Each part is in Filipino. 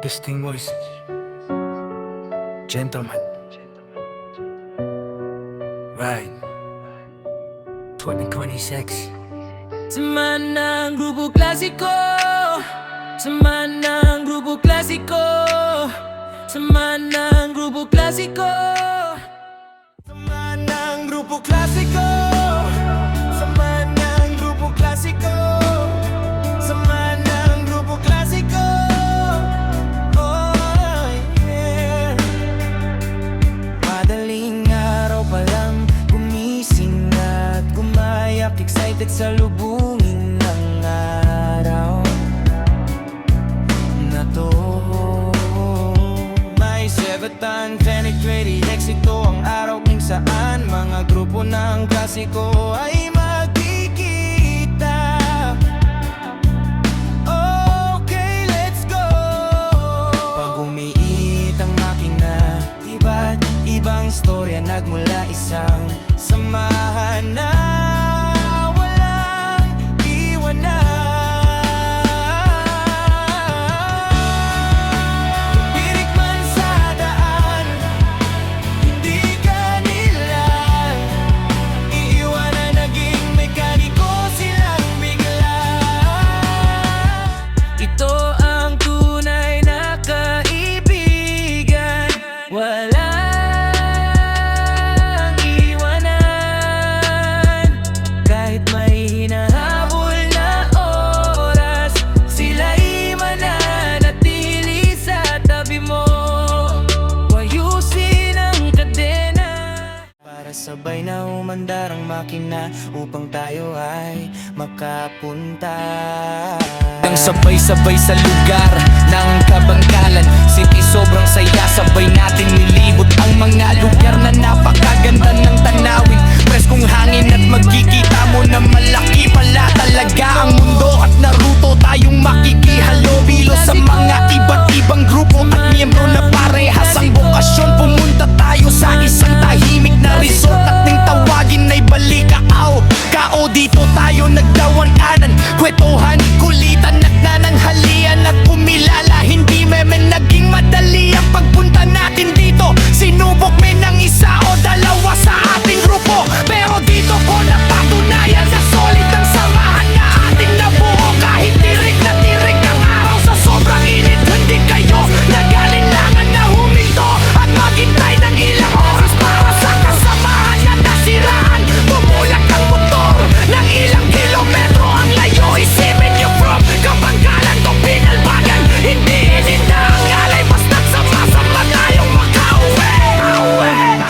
Distinguished gentlemen, right, 2026. Samahan ng grupo klasiko, samahan ng grupo klasiko, samahan ng grupo klasiko, samahan ng grupo klasiko, samahan ng grupo klasiko, samahan ng grupo klasiko. Oh yeah. Madaling araw pa lang gumising at gumayak, excited sa lubungin ng araw na to. May sebatan, penetrated, eksito ang araw kung saan mga grupo ng klasiko ay magkikita. Okay, let's go. Pag umiit ang makina, iba't ibang istorya nagmula isang samahan na walang iwanan. Pirik man sa daan, hindi ka nila iiwanan. Naging mekaniko silang bigla. Ito ang tunay na kaibigan, walang iwanan. Kahit may hinahabol na oras, sila'y mananatili sa tabi mo. Wayusin ang kadena para sabay na umandar ang makina upang tayo ay makapunta. Ang sabay-sabay sa lugar ng kabangkalan, city sobrang saya, sabay natin nilibot ang mga lugar na napakaganda ng tanawin. Preskong hangin at magkikita mo na malaki pala talaga ang mundo, at naruto tayong makikihalubilo sa mga iba't ibang grupo at miyembro na parehas ang bokasyon. Pumunta tayo sa isang tahimik na resort at ning tawagin ay Balikaaw. Kao dito tayo nagdawan-anan, kwetuhan, kulitan at nananghalian at pumilala. Hindi memen naging madali ang pagpunta natin dito. Sinubok men ng isa o dalawa sa ating grupo, pero dito ko napatunayan na solid ang samahan na ating nabuo. Kahit tirik na tirik ang araw sa sobrang init, hindi kayo nag-alinlangan na huminto at maghintay ng ilang oras para sa kasamahan na nasiraan. Bumulak ang motor ng ilang kilometro, ang layo isipin niyo from Kabangkalan to Pinalbagan. Hindi ininda ang alay, basta't sama-sama tayong makauwi.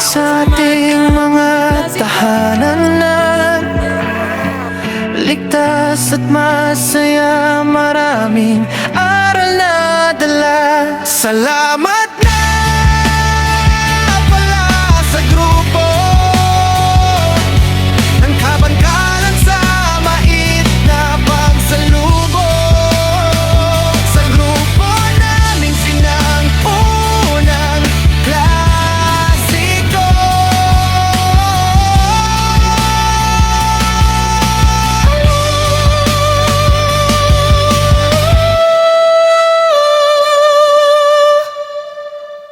Sa ating mga tahanan na ligtas at masaya, maraming aral na dala. Salamat na pala sa grupo ng Kabangkalan sa mait na pagsalubong. Sa grupo naming sinang-unang klasiko.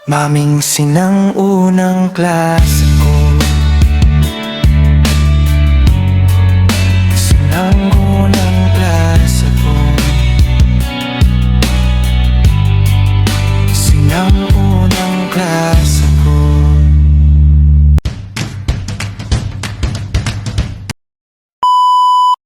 Maming sinang-unang klasiko, sinang-unang klasiko, sinang-unang klasiko.